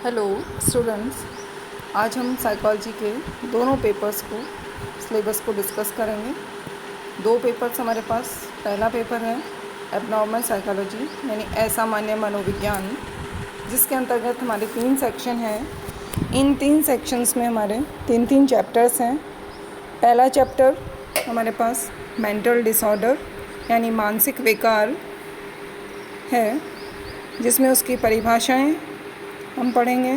Hello students, आज हम psychology के दोनों पेपर्स को सिलेबस को डिस्कस करेंगे। दो पेपर्स हमारे पास। पहला पेपर है एबनॉर्मल साइकोलॉजी यानी असामान्य मनोविज्ञान, जिसके अंतर्गत हमारे 3 सेक्शन हैं। इन 3 सेक्शंस में हमारे 3 चैप्टर्स हैं। पहला चैप्टर हमारे पास मेंटल डिसऑर्डर यानी मानसिक विकार है, जिसमें उसकी परिभाषाएं हम पढ़ेंगे।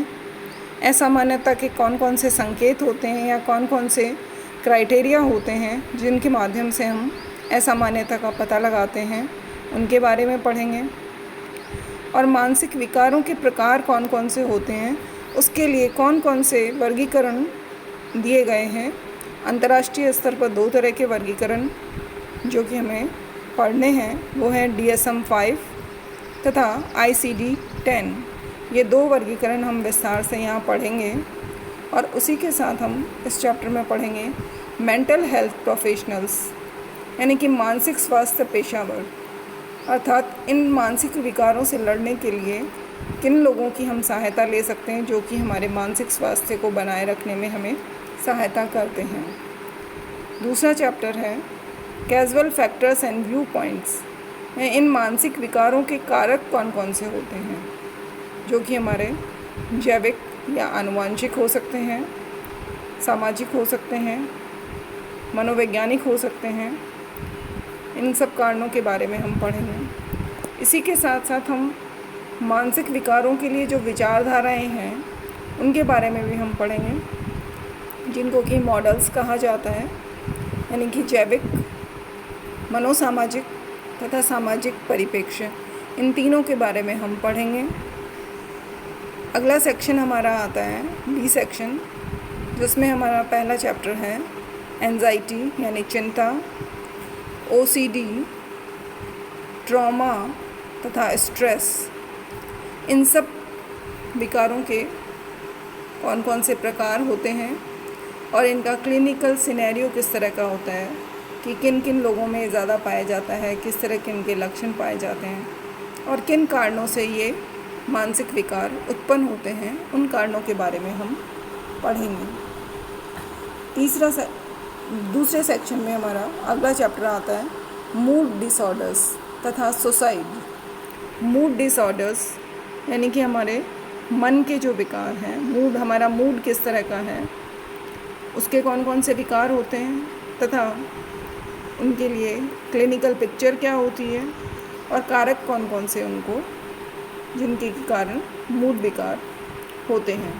असामान्यता के कौन कौन से संकेत होते हैं या कौन कौन से क्राइटेरिया होते हैं जिनके माध्यम से हम असामान्यता का पता लगाते हैं, उनके बारे में पढ़ेंगे। और मानसिक विकारों के प्रकार कौन कौन से होते हैं, उसके लिए कौन कौन से वर्गीकरण दिए गए हैं। अंतर्राष्ट्रीय स्तर पर 2 तरह के वर्गीकरण जो कि हमें पढ़ने हैं, वो है DSM-5 तथा ICD-10। ये 2 वर्गीकरण हम विस्तार से यहाँ पढ़ेंगे। और उसी के साथ हम इस चैप्टर में पढ़ेंगे मेंटल हेल्थ प्रोफेशनल्स यानी कि मानसिक स्वास्थ्य पेशेवर, अर्थात इन मानसिक विकारों से लड़ने के लिए किन लोगों की हम सहायता ले सकते हैं, जो कि हमारे मानसिक स्वास्थ्य को बनाए रखने में हमें सहायता करते हैं। दूसरा चैप्टर है causal factors and view points. इन मानसिक विकारों के कारक कौन कौन से होते हैं, जो कि हमारे जैविक या आनुवंशिक हो सकते हैं, सामाजिक हो सकते हैं, मनोवैज्ञानिक हो सकते हैं। इन सब कारणों के बारे में हम पढ़ेंगे। इसी के साथ साथ हम मानसिक विकारों के लिए जो विचारधाराएं हैं, उनके बारे में भी हम पढ़ेंगे, जिनको कि मॉडल्स कहा जाता है, यानी कि जैविक, मनोसामाजिक तथा सामाजिक परिप्रेक्ष्य। इन तीनों के बारे में हम पढ़ेंगे। अगला सेक्शन हमारा आता है बी सेक्शन, जिसमें हमारा पहला चैप्टर है एंजाइटी यानी चिंता, OCD, ट्रॉमा तथा स्ट्रेस। इन सब विकारों के कौन कौन से प्रकार होते हैं और इनका क्लिनिकल सिनेरियो किस तरह का होता है, कि किन किन लोगों में ज़्यादा पाया जाता है, किस तरह के इनके लक्षण पाए जाते हैं और किन कारणों से ये मानसिक विकार उत्पन्न होते हैं, उन कारणों के बारे में हम पढ़ेंगे। दूसरे सेक्शन में हमारा अगला चैप्टर आता है मूड डिसऑर्डर्स तथा सुसाइड। मूड डिसऑर्डर्स यानी कि हमारे मन के जो विकार हैं, हमारा मूड किस तरह का है, उसके कौन कौन से विकार होते हैं तथा उनके लिए क्लिनिकल पिक्चर क्या होती है और कारक कौन कौन से उनको जिनके कारण मूड विकार होते हैं,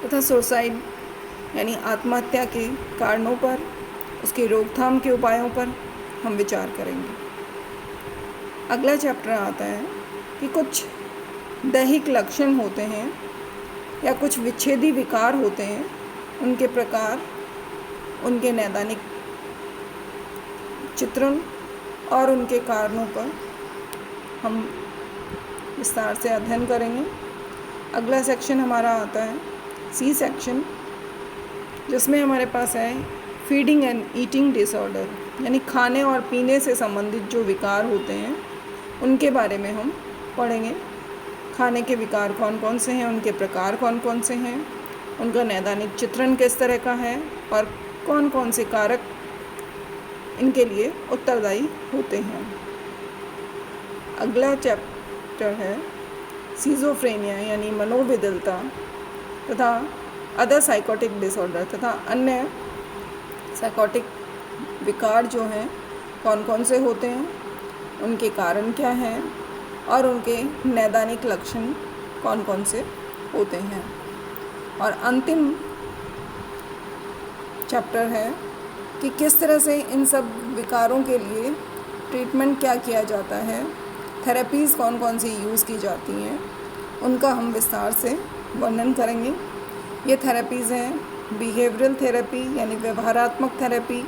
तथा सुसाइड यानी आत्महत्या के कारणों पर, उसके रोकथाम के उपायों पर हम विचार करेंगे। अगला चैप्टर आता है कि कुछ दैहिक लक्षण होते हैं या कुछ विच्छेदी विकार होते हैं, उनके प्रकार, उनके नैदानिक चित्रण और उनके कारणों पर हम विस्तार से अध्ययन करेंगे। अगला सेक्शन हमारा आता है सी सेक्शन, जिसमें हमारे पास है फीडिंग एंड ईटिंग डिसऑर्डर यानी खाने और पीने से संबंधित जो विकार होते हैं, उनके बारे में हम पढ़ेंगे। खाने के विकार कौन कौन से हैं, उनके प्रकार कौन कौन से हैं, उनका नैदानिक चित्रण किस तरह का है और कौन कौन से कारक इनके लिए उत्तरदायी होते हैं। अगला चैप्टर है सिजोफ्रेनिया यानी मनोविदलता तथा अदर साइकोटिक डिसऑर्डर तथा अन्य साइकोटिक विकार जो हैं, कौन कौन से होते हैं, उनके कारण क्या हैं और उनके नैदानिक लक्षण कौन कौन से होते हैं। और अंतिम चैप्टर है कि किस तरह से इन सब विकारों के लिए ट्रीटमेंट क्या किया जाता है, थेरेपीज़ कौन कौन सी यूज़ की जाती हैं, उनका हम विस्तार से वर्णन करेंगे। ये थेरेपीज़ हैं बिहेवियरल थेरेपी यानी व्यवहारात्मक थेरेपी,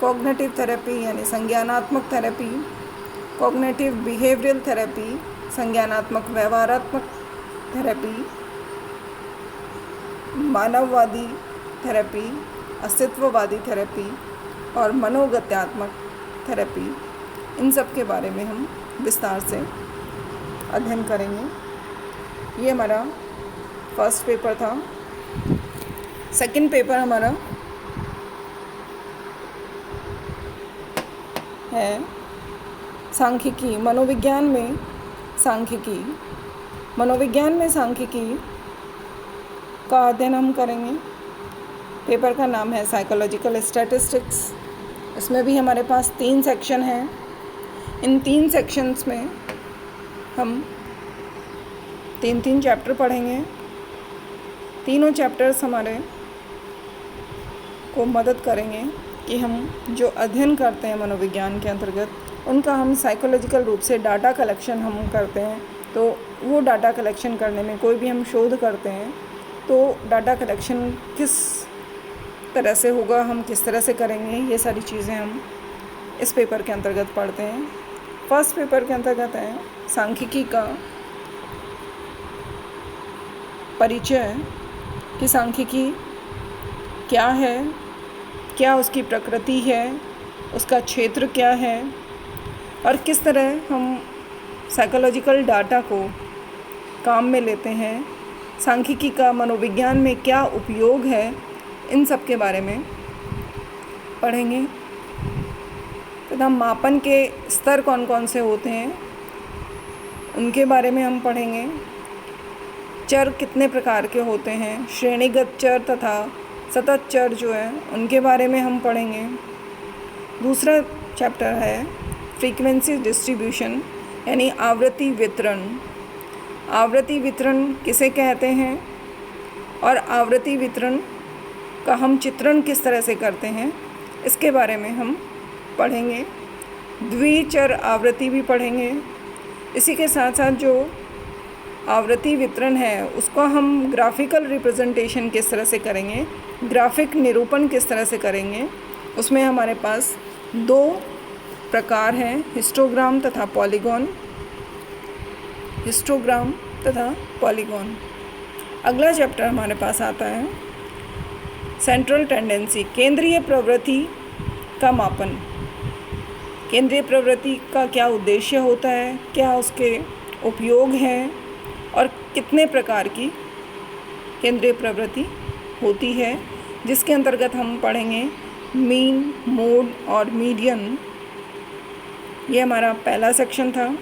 कॉग्निटिव थेरेपी यानी संज्ञानात्मक थेरेपी, कॉग्निटिव बिहेवियरल थेरेपी, संज्ञानात्मक व्यवहारात्मक थेरेपी, मानववादी थेरेपी, अस्तित्ववादी थेरेपी और मनोगत्यात्मक थेरेपी। इन सब के बारे में हम विस्तार से अध्ययन करेंगे। ये हमारा फर्स्ट पेपर था। सेकंड पेपर हमारा है सांख्यिकी। मनोविज्ञान में सांख्यिकी। मनोविज्ञान में सांख्यिकी का अध्ययन हम करेंगे। पेपर का नाम है साइकोलॉजिकल स्टैटिस्टिक्स। इसमें भी हमारे पास 3 सेक्शन हैं। इन 3 सेक्शंस में हम 3 चैप्टर पढ़ेंगे। तीनों चैप्टर्स हमारे को मदद करेंगे कि हम जो अध्ययन करते हैं मनोविज्ञान के अंतर्गत, उनका हम साइकोलॉजिकल रूप से डाटा कलेक्शन हम करते हैं। तो वो डाटा कलेक्शन करने में कोई भी हम शोध करते हैं तो डाटा कलेक्शन किस तरह से होगा, हम किस तरह से करेंगे, ये सारी चीज़ें हम इस पेपर के अंतर्गत पढ़ते हैं। फर्स्ट पेपर के अंतर्गत है सांख्यिकी का परिचय, कि सांख्यिकी क्या है, क्या उसकी प्रकृति है, उसका क्षेत्र क्या है और किस तरह हम साइकोलॉजिकल डाटा को काम में लेते हैं, सांख्यिकी का मनोविज्ञान में क्या उपयोग है, इन सब के बारे में पढ़ेंगे। तथा मापन के स्तर कौन कौन से होते हैं उनके बारे में हम पढ़ेंगे। चर कितने प्रकार के होते हैं, श्रेणीगत चर तथा सतत चर जो है उनके बारे में हम पढ़ेंगे। दूसरा चैप्टर है फ्रीक्वेंसी डिस्ट्रीब्यूशन, यानी आवृत्ति वितरण। आवृत्ति वितरण किसे कहते हैं और आवृत्ति वितरण का हम चित्रण किस तरह से करते हैं, इसके बारे में हम पढ़ेंगे। द्विचर आवृत्ति भी पढ़ेंगे। इसी के साथ साथ जो आवृत्ति वितरण है उसको हम ग्राफिकल रिप्रेजेंटेशन किस तरह से करेंगे, ग्राफिक निरूपण किस तरह से करेंगे, उसमें हमारे पास 2 प्रकार हैं, हिस्टोग्राम तथा पॉलीगॉन। हिस्टोग्राम तथा पॉलीगॉन। अगला चैप्टर हमारे पास आता है सेंट्रल टेंडेंसी, केंद्रीय प्रवृत्ति का मापन। केंद्रीय प्रवृत्ति का क्या उद्देश्य होता है, क्या उसके उपयोग हैं और कितने प्रकार की केंद्रीय प्रवृत्ति होती है, जिसके अंतर्गत हम पढ़ेंगे मीन, मोड और मीडियन। ये हमारा पहला सेक्शन था।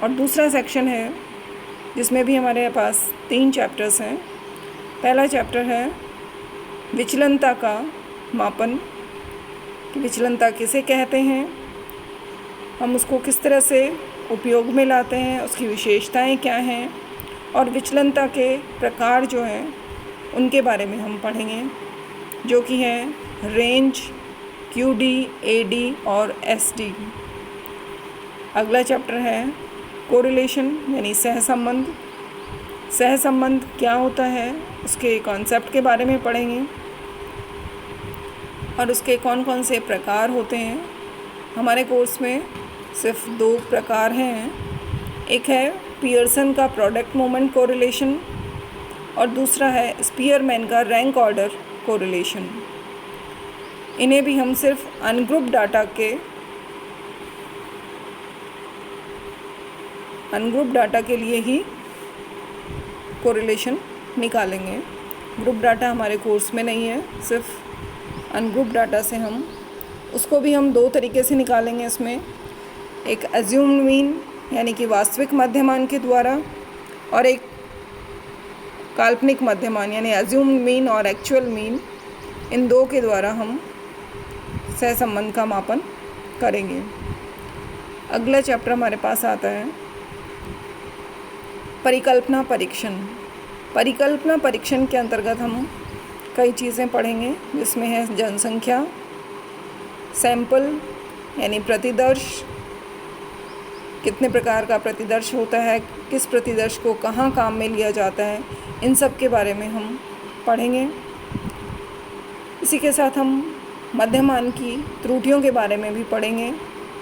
और दूसरा सेक्शन है जिसमें भी हमारे पास 3 चैप्टर्स हैं। पहला चैप्टर है विचलनता का मापन, कि विचलनता किसे कहते हैं, हम उसको किस तरह से उपयोग में लाते हैं, उसकी विशेषताएं क्या हैं और विचलनता के प्रकार जो हैं उनके बारे में हम पढ़ेंगे, जो कि हैं रेंज, QD, AD और SD। अगला चैप्टर है कोरिलेशन, यानी सहसंबंध। सहसंबंध क्या होता है, उसके कॉन्सेप्ट के बारे में पढ़ेंगे और उसके कौन कौन से प्रकार होते हैं। हमारे कोर्स में सिर्फ 2 प्रकार हैं। एक है पियर्सन का प्रोडक्ट मोमेंट कोरिलेशन और दूसरा है स्पीयरमैन का रैंक ऑर्डर कोरिलेशन। इन्हें भी हम सिर्फ अनग्रुप डाटा के लिए ही कोरिलेशन निकालेंगे। ग्रुप डाटा हमारे कोर्स में नहीं है, सिर्फ अनग्रुप डाटा से हम उसको भी हम 2 तरीके से निकालेंगे। इसमें एक अज्यूम्ड मीन, यानी कि वास्तविक मध्यमान के द्वारा, और एक काल्पनिक मध्यमान, यानी अज्यूम्ड मीन और एक्चुअल मीन, इन 2 के द्वारा हम सहसंबंध का मापन करेंगे। अगला चैप्टर हमारे पास आता है परिकल्पना परीक्षण। परिकल्पना परीक्षण के अंतर्गत हम कई चीज़ें पढ़ेंगे, जिसमें है जनसंख्या, सैंपल यानी प्रतिदर्श, कितने प्रकार का प्रतिदर्श होता है, किस प्रतिदर्श को कहाँ काम में लिया जाता है, इन सब के बारे में हम पढ़ेंगे। इसी के साथ हम मध्यमान की त्रुटियों के बारे में भी पढ़ेंगे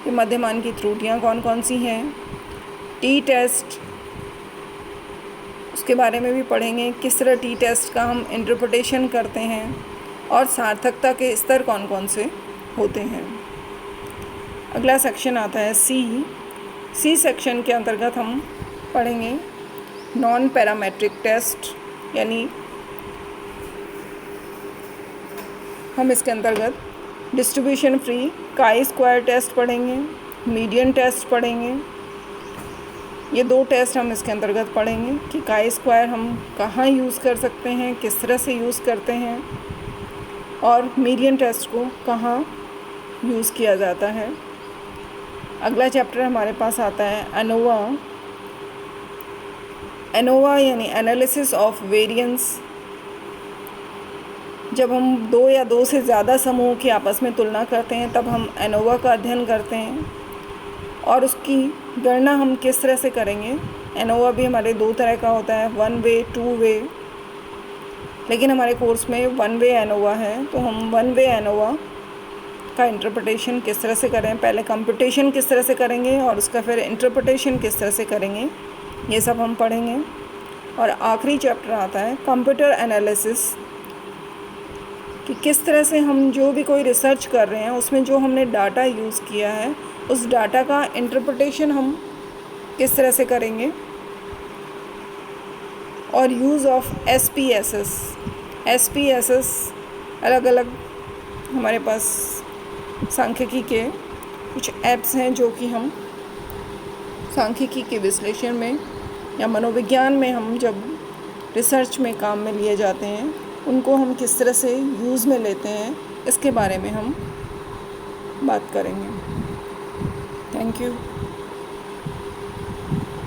कि मध्यमान की त्रुटियाँ कौन कौन सी हैं। टी टेस्ट, उसके बारे में भी पढ़ेंगे, किस तरह टी टेस्ट का हम इंटरप्रिटेशन करते हैं और सार्थकता के स्तर कौन कौन से होते हैं। अगला सेक्शन आता है सी सेक्शन के अंतर्गत हम पढ़ेंगे नॉन पैरामेट्रिक टेस्ट, यानी हम इसके अंतर्गत distribution free chi square test पढ़ेंगे, मीडियन टेस्ट पढ़ेंगे। ये 2 टेस्ट हम इसके अंतर्गत पढ़ेंगे कि काई स्क्वायर हम कहाँ यूज़ कर सकते हैं, किस तरह से यूज़ करते हैं, और मीडियन टेस्ट को कहाँ यूज़ किया जाता है। अगला चैप्टर हमारे पास आता है एनोवा। एनोवा यानी एनालिसिस ऑफ वेरिएंस। जब हम 2 या 2 से ज़्यादा समूह की आपस में तुलना करते हैं तब हम एनोवा का अध्ययन करते हैं, और उसकी गणना हम किस तरह से करेंगे। एनोवा भी हमारे 2 तरह का होता है, 1 वे 2 वे, लेकिन हमारे कोर्स में 1 वे एनोवा है, तो हम 1 वे एनोवा का इंटरप्रिटेशन किस तरह से करें, पहले कंप्यूटेशन किस तरह से करेंगे और उसका फिर इंटरप्रिटेशन किस तरह से करेंगे, ये सब हम पढ़ेंगे। और आखिरी चैप्टर आता है कंप्यूटर एनालिसिस, कि किस तरह से हम जो भी कोई रिसर्च कर रहे हैं उसमें जो हमने डाटा यूज़ किया है उस डाटा का इंटरप्रिटेशन हम किस तरह से करेंगे। और यूज़ ऑफ SPSS अलग अलग हमारे पास सांख्यिकी के कुछ ऐप्स हैं जो कि हम सांख्यिकी के विश्लेषण में या मनोविज्ञान में हम जब रिसर्च में काम में लिए जाते हैं उनको हम किस तरह से यूज़ में लेते हैं, इसके बारे में हम बात करेंगे। Thank you.